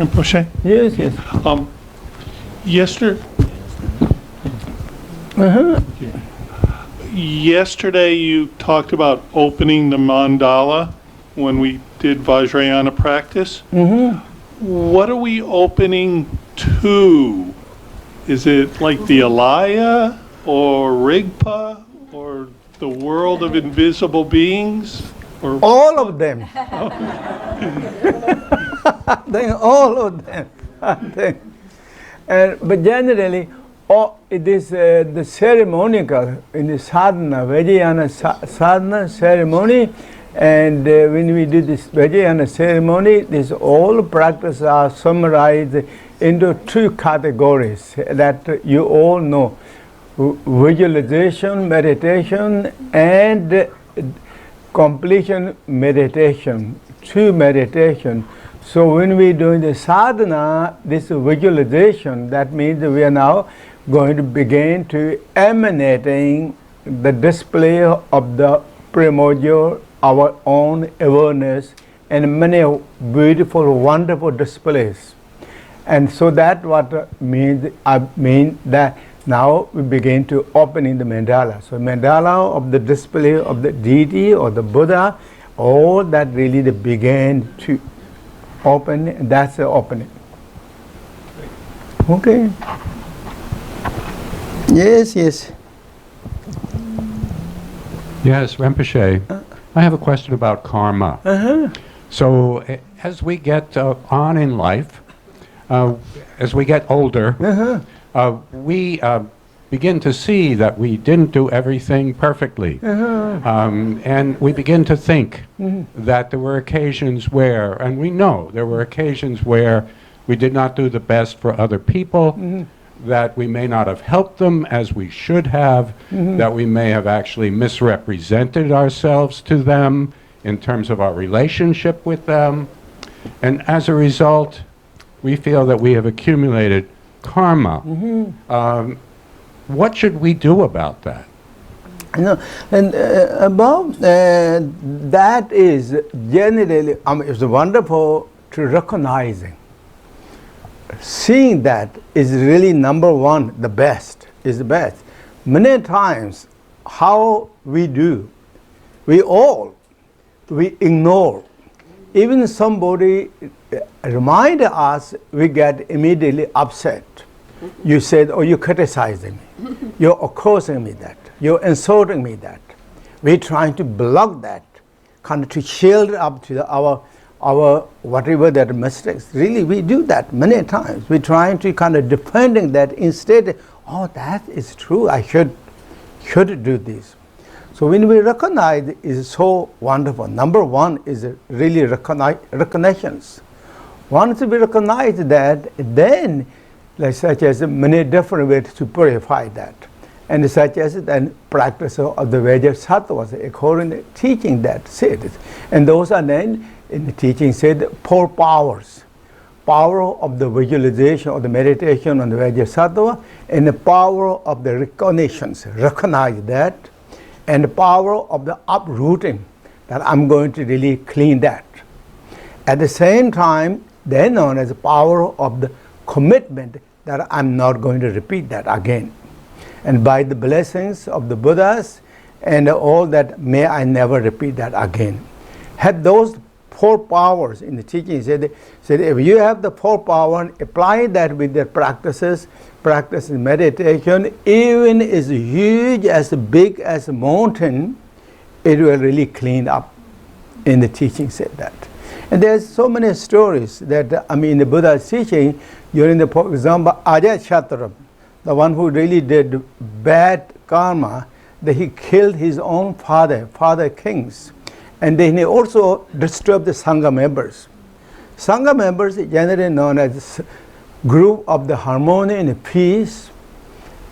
Rinpoche? Yes, yes. Yesterday you talked about opening the mandala when we did Vajrayana practice. What are we opening to? Is it like the Alaya or Rigpa or the world of invisible beings? Or All of them. Then all of them. But generally, it is the ceremonial in the sadhana, Vajrayana sadhana ceremony. And when we do this Vajrayana ceremony, this all practices are summarized into two categories that you all know: visualization, meditation, and completion meditation. Two meditation. So when we do the sadhana, this visualization, that means we are now going to begin to emanating the display of the primordial, our own awareness, and many beautiful, wonderful displays. And so that what means, I mean that now we begin to open in the mandala. So mandala of the display of the deity or the Buddha, all that really they began to open, that's the opening. Okay. Yes, yes. Yes, Rinpoche. I have a question about karma. So as we get on in life, as we get older, we begin to see that we didn't do everything perfectly. And we begin to think that there were occasions where, and we know there were occasions where we did not do the best for other people, that we may not have helped them as we should have, that we may have actually misrepresented ourselves to them in terms of our relationship with them. And as a result, we feel that we have accumulated karma. What should we do about that? No, and about that is generally, it's wonderful to recognizing. Seeing that is really number one, the best, is the best. Many times, how we do, we ignore. Even somebody remind us, we get immediately upset. You said, oh, you're criticizing me. You're accusing me that. You're insulting me that. We're trying to block that, kind of to shield up to our whatever that mistakes. Really, we do that many times. We're trying to kind of defending that instead, oh, that is true, I should do this. So when we recognize, it is so wonderful. Number one is really recognitions. Once we recognize that, then like such as many different ways to purify that. And such as then practice of the Vajrayana according to teaching that said. And those are then in the teaching said 4 powers. Power of the visualization or the meditation on the Vajrayana, and the power of the recognitions, recognize that, and the power of the uprooting, that I'm going to really clean that. At the same time, then known as the power of the commitment that I'm not going to repeat that again. And by the blessings of the Buddhas and all that, may I never repeat that again. Had those 4 powers in the teaching, said if you have the 4 powers, apply that with their practices, practice meditation, even as huge, as big as a mountain, it will really clean up. In the teaching said that. And there's so many stories that, in the Buddha's teaching, during the, for example, Ajatasattu, the one who really did bad karma, that he killed his own father kings. And then he also disturbed the Sangha members. Sangha members is generally known as group of the harmony and peace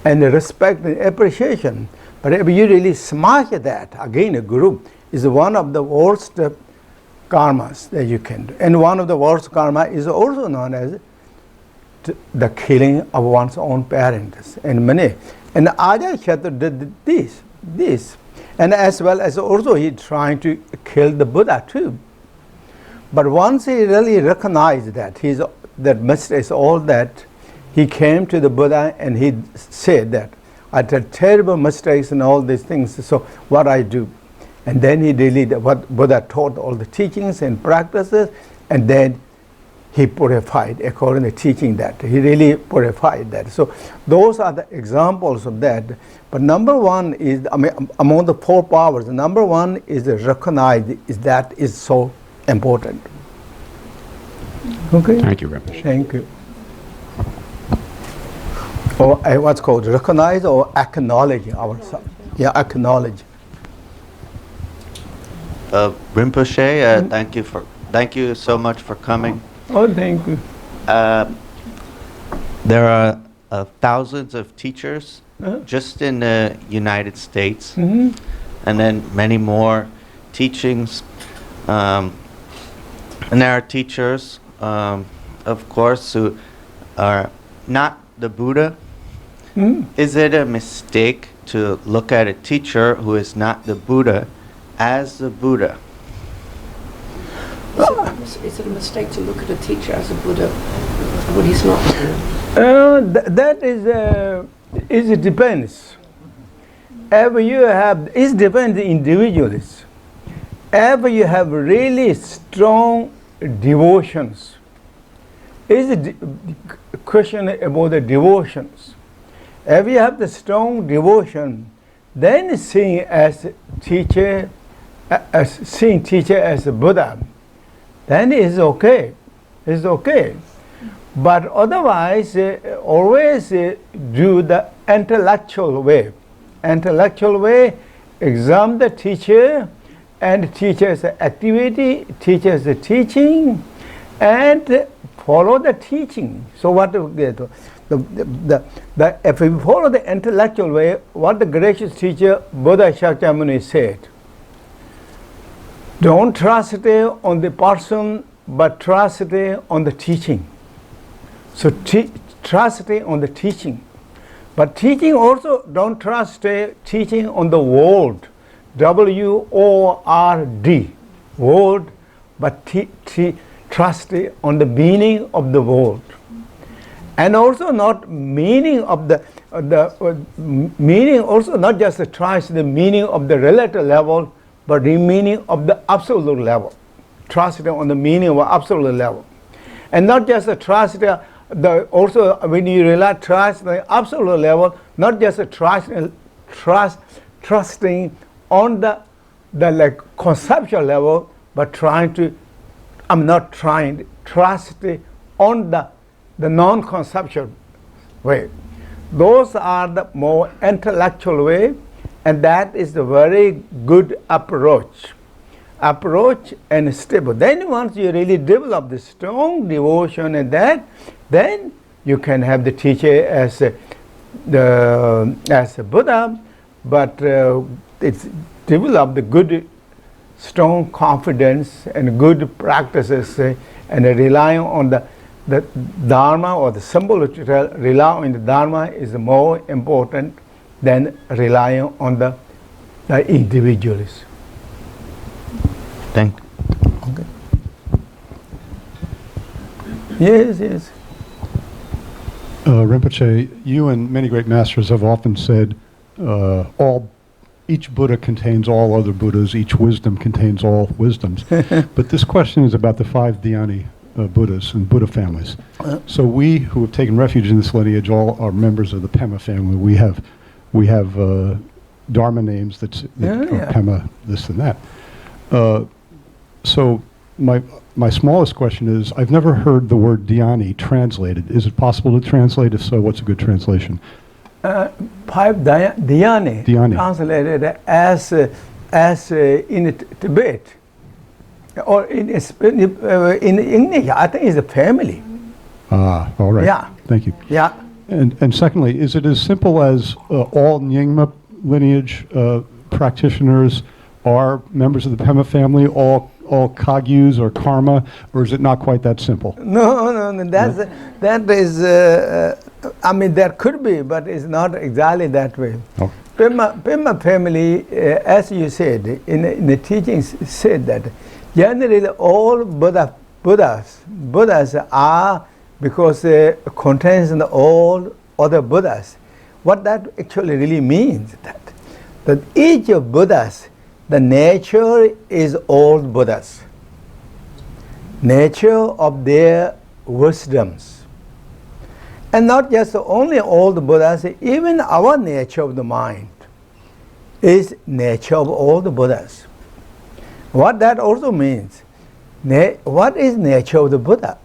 and the respect and appreciation. But if you really smash that, again a group is one of the worst karmas that you can do. And one of the worst karma is also known as the killing of one's own parents and many. And Ajatasattu did this. And as well as also he trying to kill the Buddha too. But once he really recognized that that mistakes, all that, he came to the Buddha and he said that I did terrible mistakes and all these things, so what I do? And then he did what Buddha taught, all the teachings and practices, and then he purified according to teaching that. He really purified that. So those are the examples of that. But number one is, I mean, among the four powers, number one is to recognize that is so important. Okay? Thank you, Rinpoche. Thank you. Or what's called recognize or acknowledge ourselves. Yeah, acknowledge. Rinpoche, thank you so much for coming. Oh, thank you. There are thousands of teachers just in the United States, and then many more teachings. And there are teachers, of course, who are not the Buddha. Is it a mistake to look at a teacher who is not the Buddha as the Buddha? Is it a mistake to look at a teacher as a Buddha when he's not? That is, it depends. Ever you have, it depends on individuals. Ever you have really strong devotions, is a question about the devotions. If you have the strong devotion, then seeing teacher as a Buddha, then it's okay. It's okay. But otherwise, always do the intellectual way. Intellectual way, examine the teacher and teacher's activity, teacher's teaching, and follow the teaching. So what if we follow the intellectual way, what the gracious teacher Buddha Shakyamuni said, don't trust it on the person, but trust it on the teaching. So trust it on the teaching. But teaching also, don't trust teaching on the word, W-O-R-D, word, but trust it on the meaning of the word. And also not meaning of the meaning, also not just trust the meaning of the relative level, but the meaning of the absolute level. Trust on the meaning of the absolute level. And not just trust also when you realize trust the absolute level, not just trusting on the like conceptual level, but trust on the non-conceptual way. Those are the more intellectual way, and that is the very good approach and stable. Then once you really develop the strong devotion and that, then you can have the teacher as a Buddha, but it's develop the good strong confidence and good practices and relying on the Dharma or the symbol, relying on the Dharma is more important than relying on the individuals. Thank you. Okay. Yes. Rinpoche, you and many great masters have often said each Buddha contains all other Buddhas, each wisdom contains all wisdoms. But this question is about the five Dhyani Buddhas and Buddha families. So we who have taken refuge in this lineage all are members of the Pema family. We have Dharma names that are Pema, this and that. So my smallest question is, I've never heard the word Dhyani translated. Is it possible to translate? If so, what's a good translation? Five Dyani translated as in Tibet or in English, I think it's a family. Ah, all right. Yeah. Thank you. Yeah. And secondly, is it as simple as all Nyingma lineage practitioners are members of the Pema family, all Kagyus or Karma, or is it not quite that simple? No. That is, I mean, there could be, but it's not exactly that way. Oh. Pema family, as you said, in the teachings said that generally all Buddhas are because it contains all other Buddhas. What that actually really means that each of Buddhas, the nature is all Buddhas. Nature of their wisdoms. And not just only all the Buddhas, even our nature of the mind is nature of all the Buddhas. What that also means, what is nature of the Buddha?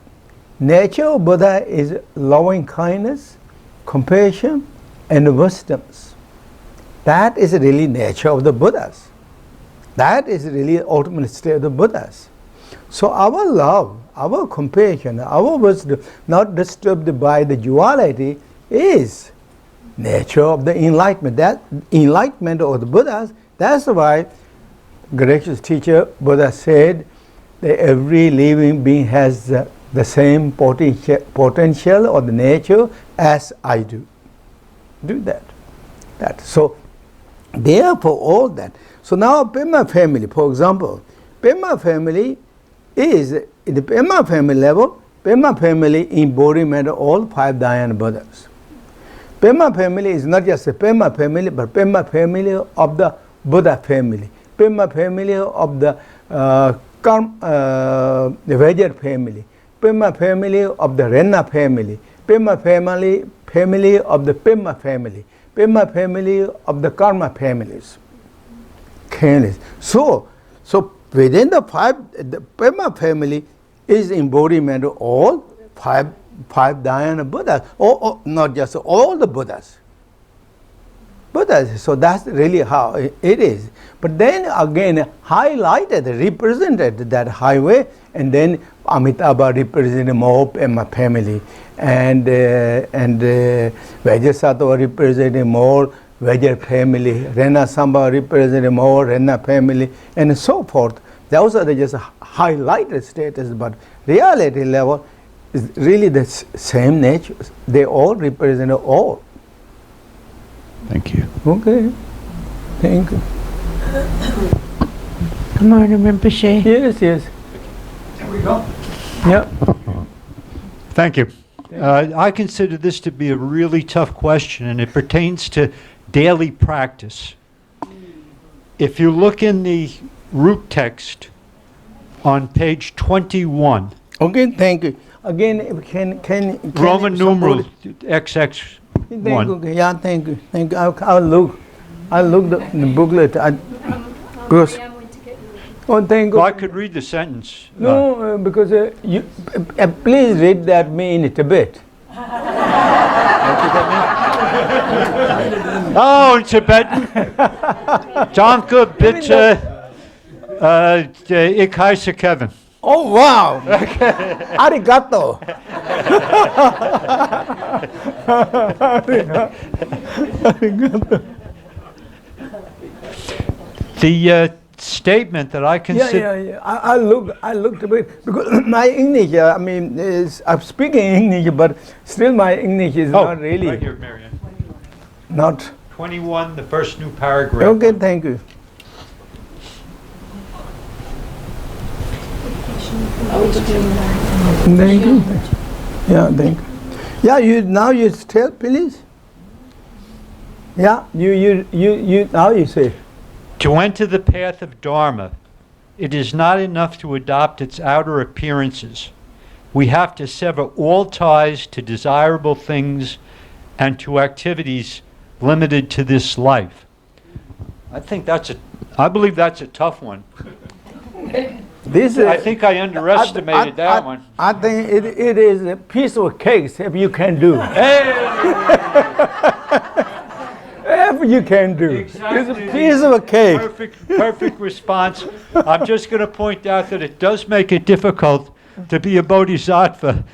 Nature of Buddha is loving kindness, compassion, and wisdoms. That is really nature of the Buddhas. That is really ultimate state of the Buddhas. So our love, our compassion, our wisdom, not disturbed by the duality, is nature of the enlightenment. That enlightenment of the Buddhas, that's why gracious teacher Buddha said that every living being has the same potential or the nature as I do. Do that. So therefore all that. So now Pema family, for example, Pema family is, in the Pema family level, Pema family embodiment of all 5 Dhyani Buddhas. Pema family is not just a Pema family, but Pema family of the Buddha family. Pema family of the Vajrayana family. Pema family of the Renna family. Pema family of the Pema family. Pema family of the Karma families. So within the Pema family is embodiment of all five Dhyani Buddhas, or not just all the Buddhas. So that's really how it is. But then again, highlighted, represented that highway, and then Amitabha represented more Pema family, and Vajrasattva represented more Vajra family, Rena Samba represented more Rena family, and so forth. Those are just highlighted status, but reality level is really the same nature. They all represent all. Thank you. Okay. Thank you. Good morning, Rinpoche. Yes. There we go. Yeah. Thank you. I consider this to be a really tough question, and it pertains to daily practice. If you look in the root text on page 21, Okay, thank you. Again, can Roman numeral XX1. Thank you. Yeah, thank you. I'll look. The booklet. Because. Oh, thank you. Well, I could read the sentence. No, because you please read that me in Tibet. Oh, in Tibetan. Danke bitte. Ik heiße Kevin. Oh wow! Arigato. The statement that I consider. Yeah. I looked a bit because my English. I'm speaking English, but still my English is not really. Right here, Marianne. Not. 21, the first new paragraph. Okay, thank you. Thank you. Yeah, thank you. Yeah, you tell, please. Yeah, you now you say. To enter the path of Dharma, it is not enough to adopt its outer appearances. We have to sever all ties to desirable things and to activities limited to this life. I believe that's a tough one. I think I underestimated that one. I think it is a piece of cake if you can do. If you can do. Exactly. It's a piece of a cake. Perfect response. I'm just going to point out that it does make it difficult to be a bodhisattva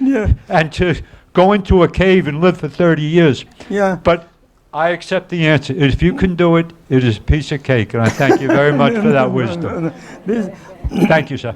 and to go into a cave and live for 30 years. Yeah. But I accept the answer. If you can do it, it is a piece of cake. And I thank you very much for that wisdom. Thank you, sir.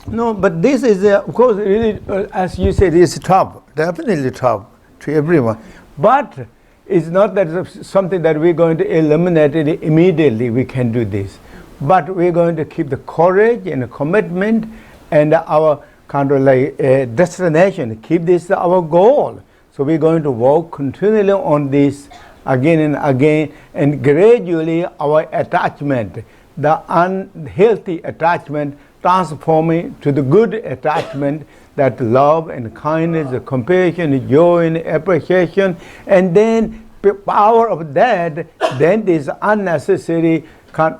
No, but this is, of course, really, as you said, it's tough. Definitely tough to everyone. But it's not that it's something that we're going to eliminate it immediately. We can do this. But we're going to keep the courage and the commitment and our kind of like a destination. Keep this our goal. So we're going to work continually on this again and again, and gradually our attachment, the unhealthy attachment, transforming to the good attachment, that love and kindness, the compassion, joy and appreciation, and then power of that, then this unnecessary,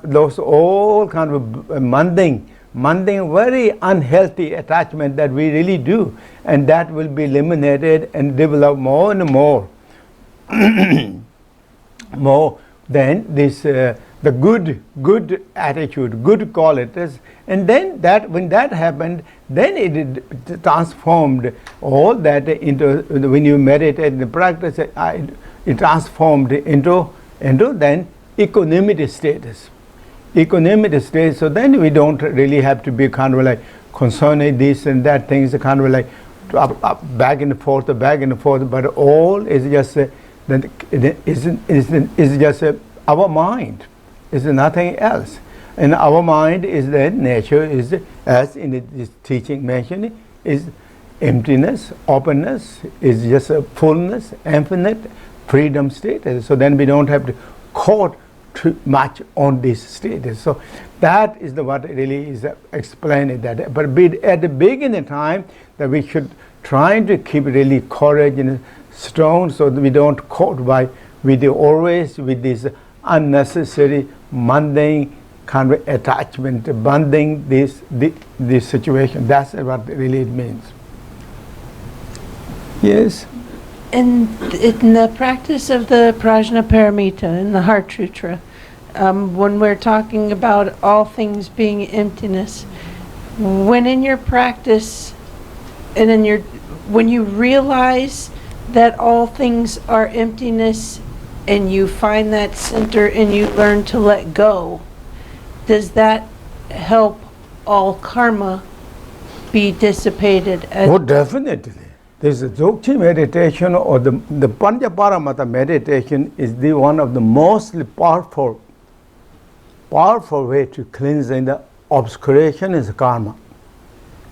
those all kind of mundane, very unhealthy attachment that we really do, and that will be eliminated and develop more and more. More than this, the good attitude, good qualities, and then that when that happened, then it transformed all that into, when you meditate and practice, it transformed into then equanimity status. Equanimity status. So then we don't really have to be kind of like concerned with this and that things, kind of like back and forth, but all is just that is just our mind. Is nothing else, and our mind is that nature is, as in this teaching mentioned, is emptiness, openness, is just a fullness, infinite freedom state. So then we don't have to caught too much on this status. So that is the what really is explaining that. But at the beginning time, that we should try to keep really courage and strong, so that we don't caught by always with this unnecessary mundane kind of attachment, bonding this situation. That's what really it means. Yes. In the practice of the Prajnaparamita, in the Heart Sutra, when we're talking about all things being emptiness, when in your practice and when you realize that all things are emptiness and you find that center and you learn to let go, does that help all karma be dissipated? Oh, definitely. This Dzogchen meditation or the Panchaparamata meditation is the one of the most powerful way to cleansing the obscuration is karma.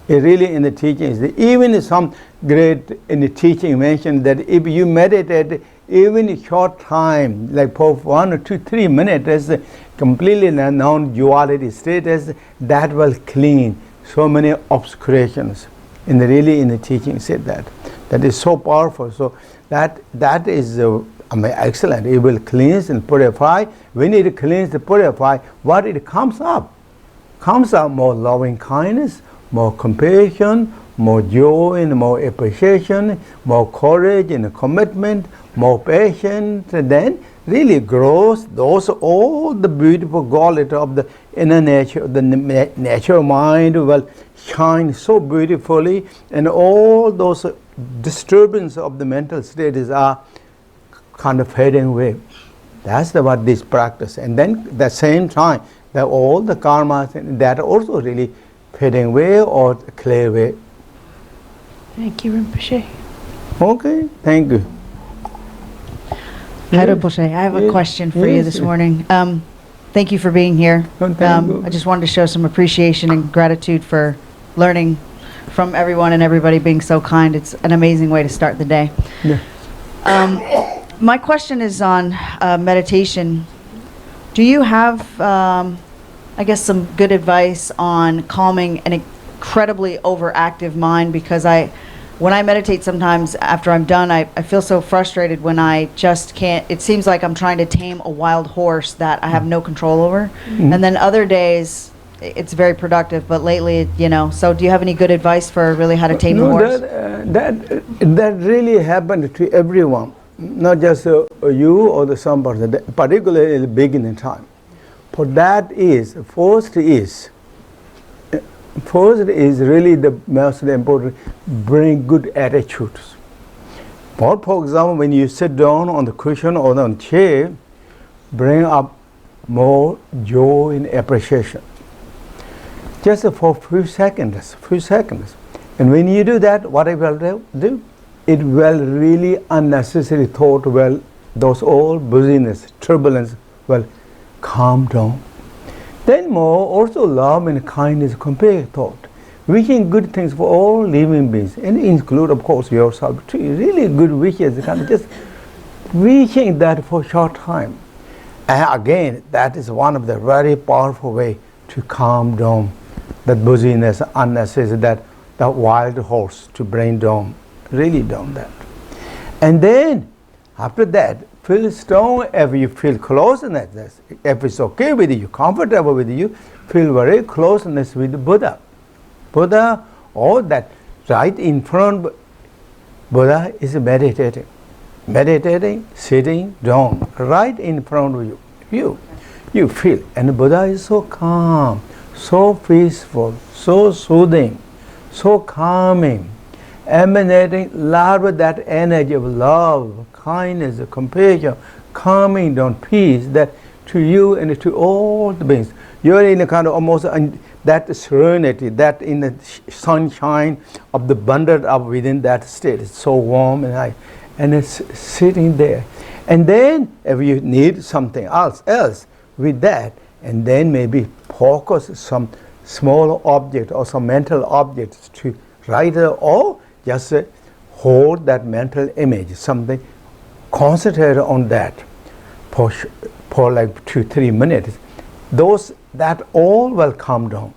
It really in the teaching is even some great in the teaching mentioned that if you meditate even a short time, like for 1 or 2, 3 minutes, as completely non-duality status, that will clean so many obscurations. In the teaching said that is so powerful. So that is excellent. It will cleanse and purify. When it cleans and purify, what it comes up more loving kindness, more compassion, more joy and more appreciation, more courage and commitment, more patience, and then really grows those all the beautiful quality of the inner nature, the natural mind will shine so beautifully, and all those disturbances of the mental states are kind of fading away. That's what this practice, and then at the same time that all the karmas that are also really fading away or clear away. Thank you, Rinpoche. Okay, thank you. Hi, Rinpoche. I have a question for you this morning. Thank you for being here. I just wanted to show some appreciation and gratitude for learning from everyone and everybody being so kind. It's an amazing way to start the day. Yeah. My question is on meditation. Do you have, I guess, some good advice on calming an incredibly overactive mind? Because when I meditate sometimes after I'm done, I feel so frustrated when I just can't. It seems like I'm trying to tame a wild horse that I have no control over. Mm-hmm. And then other days, it's very productive, but lately, so do you have any good advice for really how to tame a horse? That really happened to everyone, not just you or somebody, particularly in the beginning time. But that is, first is really the most important, bring good attitudes. For example, when you sit down on the cushion or on the chair, bring up more joy and appreciation. Just for a few seconds. And when you do that, what it will do? It will really unnecessary thought, those all busyness, turbulence will calm down. Then more also love and kindness compare thought. wishing good things for all living beings, and include, of course, yourself too. Really good wishes, kind of just wishing that for a short time. And again, that is one of the very powerful way to calm down that busyness, unnecessary, that the wild horse to bring down, really down that. And then after that, feel strong if you feel closeness. If it's okay with you, comfortable with you, feel very closeness with Buddha. Buddha, or that right in front, Buddha is meditating. Meditating, sitting down, right in front of you. You feel, and Buddha is so calm, so peaceful, so soothing, so calming, emanating loud with that energy of love, kindness, compassion, calming down, peace, that to you and to all the beings. You're in a kind of almost that serenity, that in the sunshine of the bundled up within that state. It's so warm and it's sitting there. And then if you need something else with that, and then maybe focus some small object or some mental objects to write or just hold that mental image, something, concentrate on that for like 2-3 minutes. That all will calm down.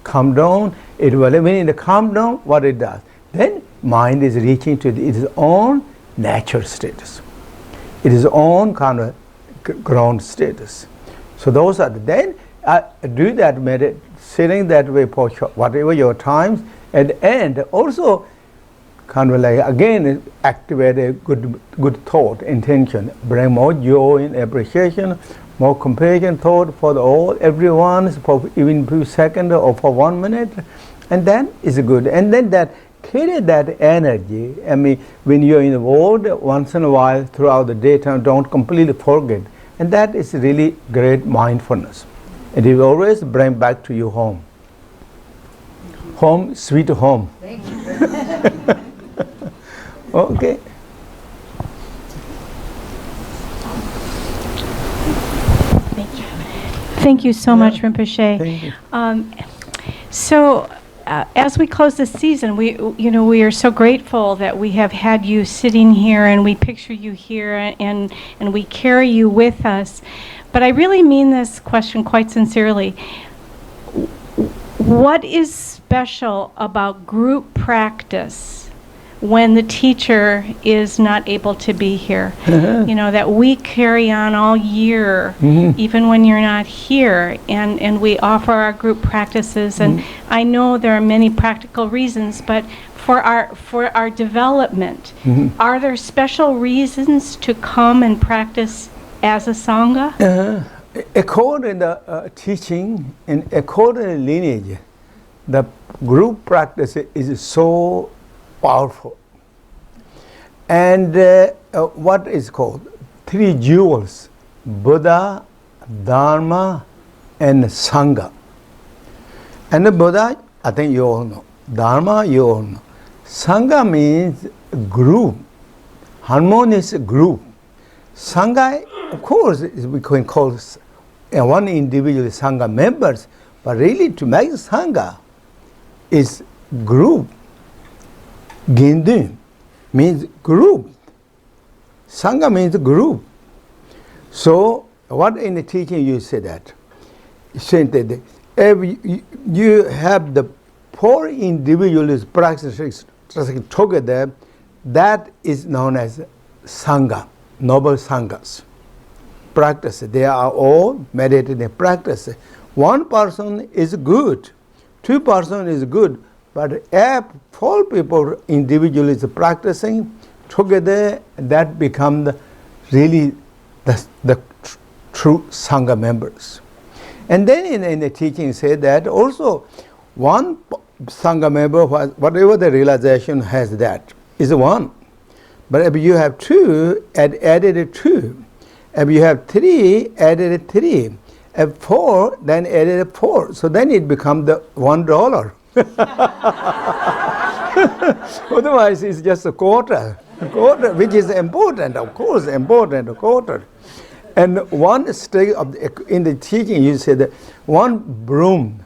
Calm down, it will, when it calm down, what it does, then mind is reaching to its own natural status. It is own kind of ground status. So those are, then do that, sitting that way for whatever your times, and also kind of like, again, activate a good thought, intention, bring more joy and appreciation, more compassion, thought for everyone, for even a few seconds or for 1 minute, and then it's good. And then that carry that energy. I mean, when you're in the world, once in a while throughout the daytime, don't completely forget. And that is really great mindfulness. It will always bring back to you home. Home, sweet home. Thank you. Okay. Thank you so much, Rinpoche. Thank you. As we close this season, we are so grateful that we have had you sitting here, and we picture you here, and we carry you with us. But I really mean this question quite sincerely. What is special about group practice when the teacher is not able to be here? That we carry on all year, even when you're not here, and we offer our group practices. And I know there are many practical reasons, but for our development, are there special reasons to come and practice as a Sangha? According to the teaching and according to lineage, the group practice is so powerful. And what is called 3 jewels: Buddha, Dharma, and Sangha. And the Buddha, I think you all know. Dharma, you all know. Sangha means group, harmonious group. Sangha, of course, we can call one individual Sangha members, but really to make Sangha is group. Gindu means group. Sangha means group. So, what in the teaching you say that? You say that if you have the 4 individuals practicing together, that is known as Sangha, noble Sanghas. Practice. They are all meditative practice. 1 person is good, 2 person is good, but if 4 people individually is practicing together, that become really the true Sangha members. And then in the teaching say that also 1 Sangha member, whatever the realization has, that is 1. But if you have 2, added 2. If you have 3, added 3. If 4, then added 4. So then it becomes the $1. Otherwise, it's just a quarter, which is important, of course, important, a quarter. And 1 stage in the teaching, you say that 1 broom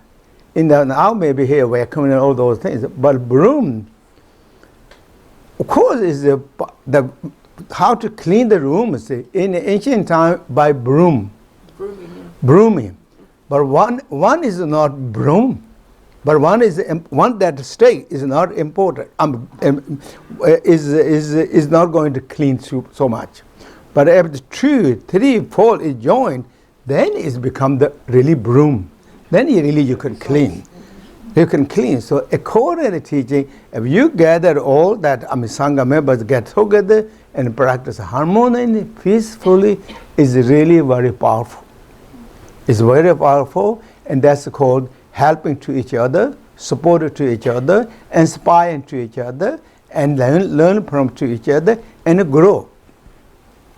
in the now maybe here vacuum and all those things, but broom, of course, is the how to clean the rooms in ancient time by broom, brooming. But one is not broom, but one that stay is not important. Is not going to clean so much. But if the 2, 3, 4 is joined, then it's become the really broom. Then you can clean. You can clean. So according to the teaching, if you gather all that Sangha members get together and practice harmony peacefully, is really very powerful. It's very powerful, and that's called helping to each other, supporting to each other, inspiring to each other, and learn from to each other, and grow,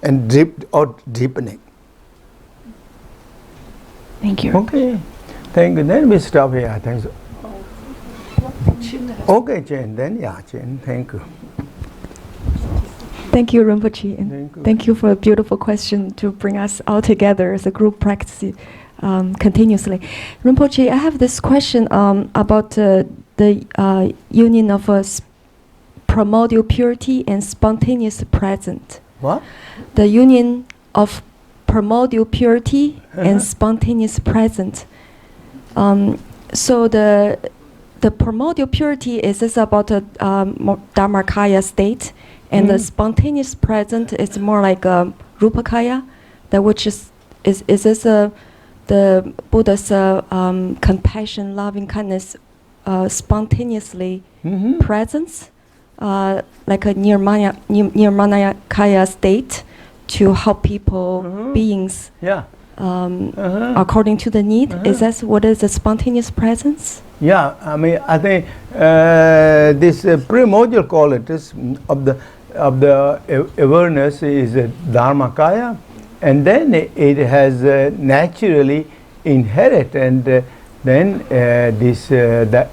and deepening. Thank you. Okay, thank you. Then we stop here. Thanks. Okay, Jen. Then Jen. Thank you. Thank you, Rinpoche, and Thank you. thank you for a beautiful question to bring us all together as a group practice continuously. Rinpoche, I have this question about the union of primordial purity and spontaneous presence. What? The union of primordial purity and spontaneous presence. So the primordial purity is this about a Dharmakaya state, and the spontaneous present is more like a Rupakaya, that which is this the Buddha's compassion, loving kindness, spontaneously presence, like a Nirmanakaya state, to help people, beings, according to the need. Is that what is the spontaneous presence? Yeah, I think this primordial qualities of the awareness is Dharmakaya, and then it has naturally inherent, and then the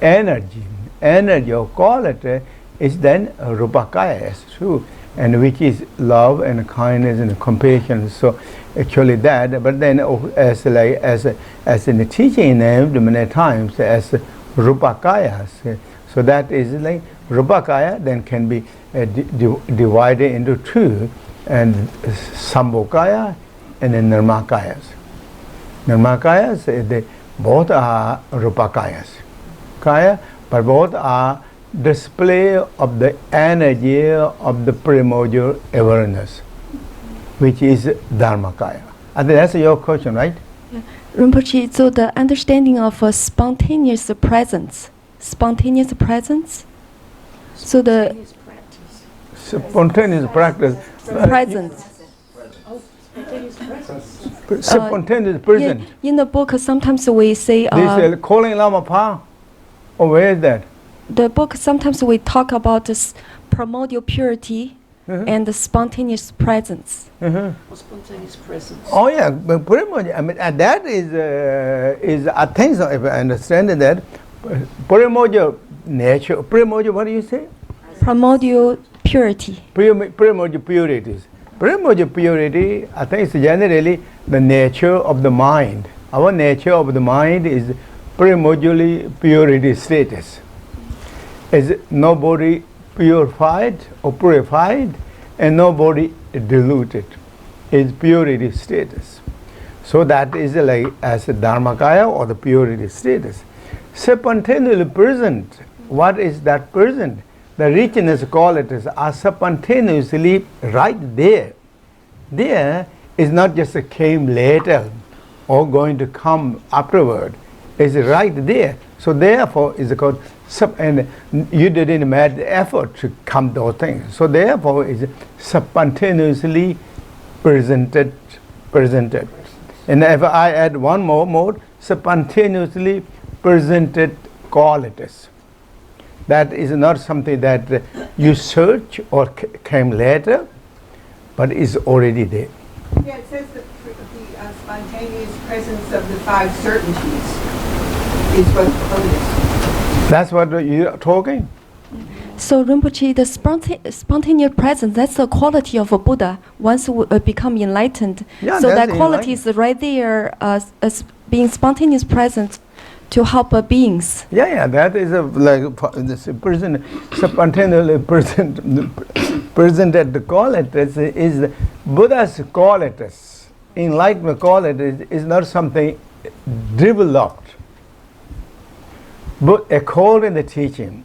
energy of quality is then Rupakaya, as true, and which is love and kindness and compassion. So actually that, but then as in the teaching named many times as Rupakayas. So that is like Rupakaya then can be divided into 2, and Sambhokaya and then Nirmakayas. Nirmakayas, they both are Rupakayas, but both are display of the energy of the primordial awareness, which is Dharmakaya. I think that's your question, right? Yeah. Rinpoche, so the understanding of a spontaneous presence. So the spontaneous practice. Presence. Spontaneous present. In the book, sometimes we say. This calling Lama Pa. Oh, where is that? The book, sometimes we talk about this primordial purity and the spontaneous presence. Spontaneous presence. Oh yeah, but primordial. That is I think so. If I understand that, primordial nature. Primordial. What do you say? Primordial purity. Primordial purities. Primordial purity, I think, is generally the nature of the mind. Our nature of the mind is primordially purity status. Is nobody purified or purified, and nobody diluted. Is purity status. So that is like as a Dharmakaya or the purity status. Spontaneously present. What is that present? The richness qualities are spontaneously right there. There is not just a came later or going to come afterward. It's right there. So therefore, it's called and you didn't make the effort to come those things. So therefore, it's spontaneously presented. And if I add one more, spontaneously presented qualities. That is not something that you search or came later, but is already there. Yeah, it says that the spontaneous presence of the 5 certainties is what the Buddhist. That's what you're talking? So Rinpoche, the spontaneous presence, that's the quality of a Buddha once we become enlightened. Yeah, so that's that quality is right there as being spontaneous presence to help beings. Yeah, that is this person spontaneously presented the qualities is Buddha's qualities. Enlightenment qualities is not something developed. But according to the teaching,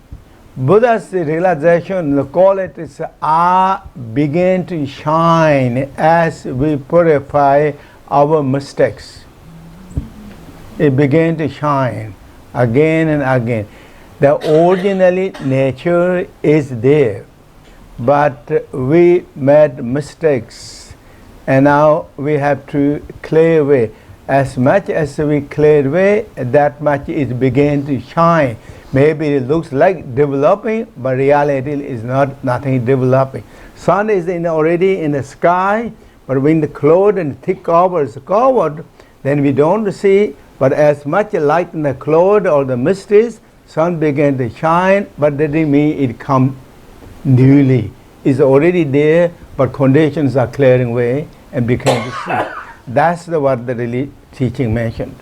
Buddha's realization, the qualities are begin to shine as we purify our mistakes. It began to shine again and again. The originally nature is there, but we made mistakes, and now we have to clear away. As much as we clear away, that much it began to shine. Maybe it looks like developing, but reality is nothing developing. Sun is already in the sky, but when the cloud and thick cover is covered, then we don't see. But as much light in the cloud or the mist is, sun began to shine, but that doesn't mean it come newly. It's already there, but conditions are clearing away and became to see. That's what the really teaching mentioned.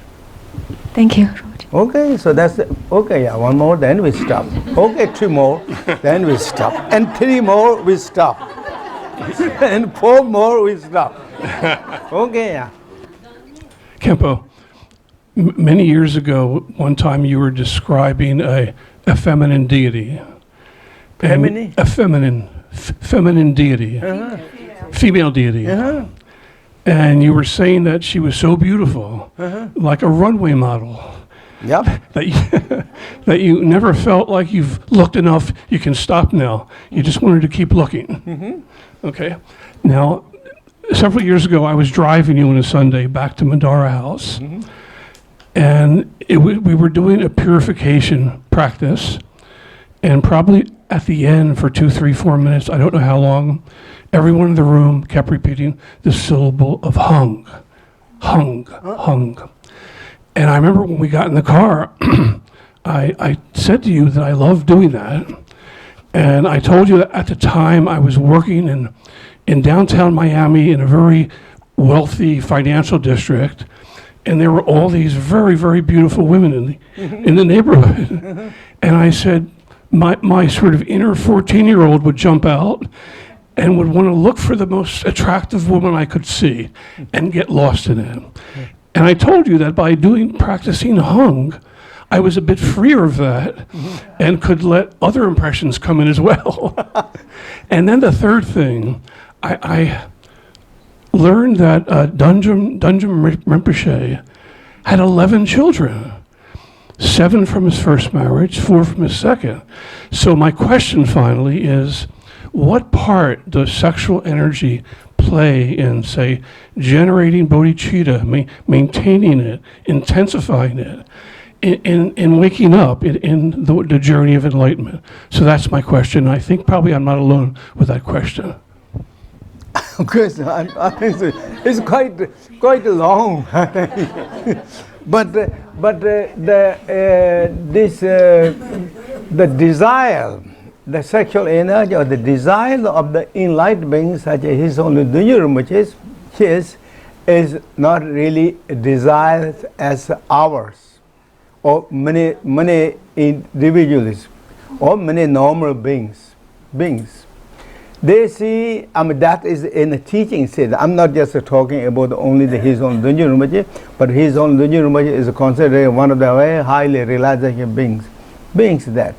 Thank you. Okay, so that's okay. Yeah, one more, then we stop. Okay, 2 more, then we stop, and 3 more we stop, and 4 more we stop. Okay, yeah. Khenpo, many years ago, one time you were describing a feminine deity. Feminine? A feminine deity, female deity. And you were saying that she was so beautiful, like a runway model. Yep. That you never felt like you've looked enough, you can stop now. You just wanted to keep looking. Okay. Now, several years ago, I was driving you on a Sunday back to Mandala House. And we were doing a purification practice. And probably at the end for 2, 3, 4 minutes, I don't know how long, everyone in the room kept repeating the syllable of hung, hung, hung. And I remember when we got in the car, I said to you that I love doing that. And I told you that at the time I was working in downtown Miami in a very wealthy financial district. And there were all these very, very beautiful women in the neighborhood. And I said, my sort of inner 14-year-old would jump out and would want to look for the most attractive woman I could see and get lost in it. And I told you that by practicing hung, I was a bit freer of that and could let other impressions come in as well. And then the third thing, I learned that Dongyal Rinpoche had 11 children. 7 from his first marriage, 4 from his second. So my question finally is, what part does sexual energy play in, say, generating bodhicitta, maintaining it, intensifying it, in waking up in the journey of enlightenment? So that's my question. I think probably I'm not alone with that question. Okay, so it's quite long. But the desire, the sexual energy or the desire of the enlightened beings such as His Holy Dongyal Rinpoche is not really desired as ours or many individuals or many normal beings. They see, that is in the teaching said. I'm not just talking about only His Holy Dongyal Rinpoche, but His Holy Dongyal Rinpoche is considered one of the very highly realization beings that.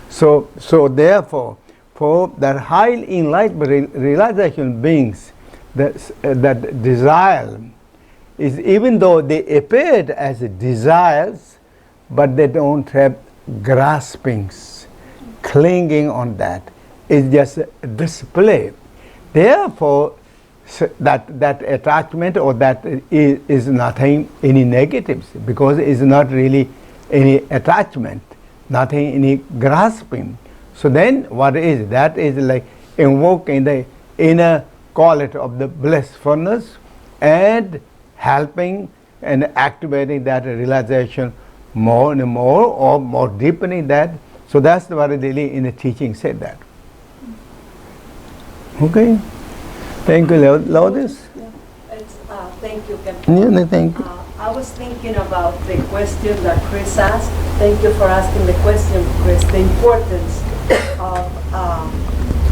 So therefore, for that highly enlightened realization beings, that desire is, even though they appeared as desires, but they don't have graspings, clinging on that. It's just a display. Therefore, that attachment or that is nothing, any negatives, because it's not really any attachment, nothing, any grasping. So then what is that? Is like invoking the inner quality of the blissfulness and helping and activating that realization more and more, or more deepening that. So that's what really in the teaching said that. Okay, thank you, Lourdes. Yeah. Thank you, Khenpo. Yeah, thank you. I was thinking about the question that Chris asked. Thank you for asking the question, Chris. The importance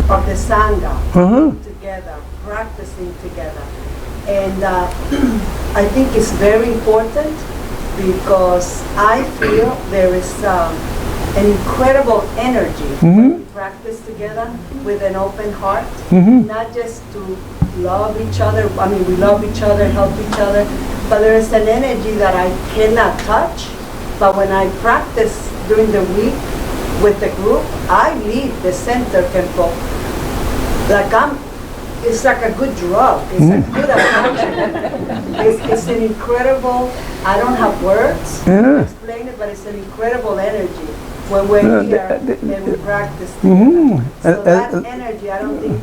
of the Sangha together, practicing together. And I think it's very important because I feel there is an incredible energy when we practice together with an open heart, not just to love each other. I mean, we love each other, help each other, but there is an energy that I cannot touch. But when I practice during the week with the group, I leave the center, Khenpo, like it's like a good drug. It's a good attraction. It's an incredible, I don't have words to explain it, but it's an incredible energy when we're here and we practice together. So that energy, I don't think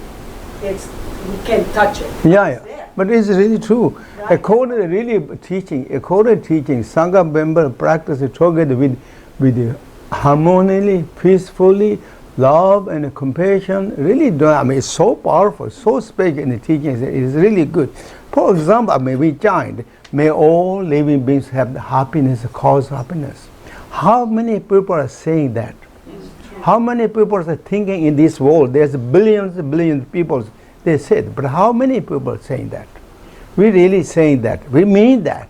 we can touch it. Yeah. But it's really true. Right. According to teaching, Sangha member practice together with harmoniously, peacefully, love and compassion. Really, it's so powerful, so special in the teachings. It is really good. For example, we chant, may all living beings have the happiness, cause happiness. How many people are saying that? How many people are thinking in this world? There's billions and billions of people. They said, but how many people are saying that? We really saying that. We mean that.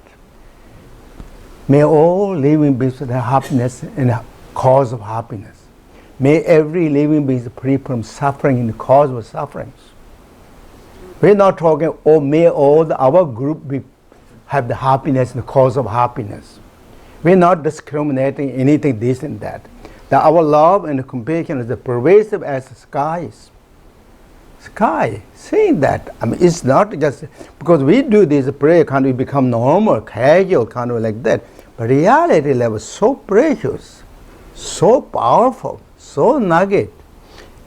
May all living beings have happiness and a cause of happiness. May every living being free from suffering and the cause of sufferings. We're not talking, may all our group have the happiness and the cause of happiness. We're not discriminating anything, this and that. That our love and compassion is as pervasive as the skies. Sky, saying that. It's not just because we do this prayer, kind of become normal, casual, kind of like that. But reality level is so precious, so powerful, so nugget.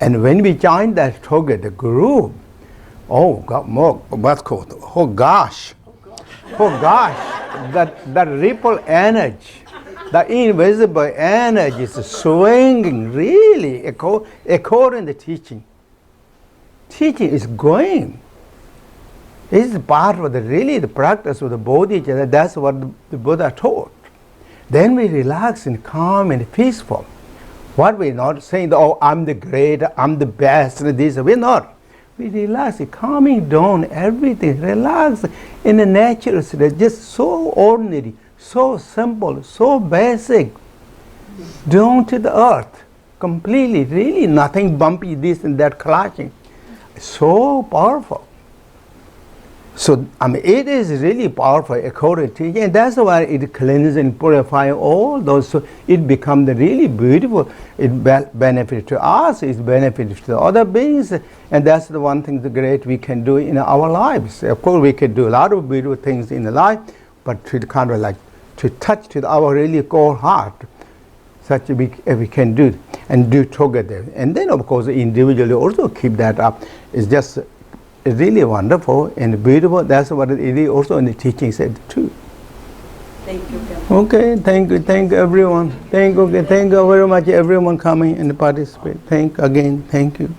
And when we join that together, the group, oh gosh, that ripple energy, the invisible energy is swinging really according to the teaching. Teaching is going. This is part of the practice of the bodhicitta. That's what the Buddha taught. Then we relax and calm and peaceful. What we're not saying, I'm the great, I'm the best, and this. We're not. We relax, calming down everything. Relax in the natural state, just so ordinary, so simple, so basic. Down to the earth, completely, really nothing bumpy, this and that clashing. So powerful. So it is really powerful according to teaching, and that's why it cleanses and purifies all those. So it becomes really beautiful. It benefits to us. It benefits to the other beings, and that's the one thing the great we can do in our lives. Of course, we can do a lot of beautiful things in the life, but to kind of like to touch to our really core heart, such we can do and do together. And then of course individually also keep that up. It's just really wonderful and beautiful. That's what it is also in the teaching said too. Thank you. Okay, thank you everyone. Thank you very much everyone coming and participate. Thank you.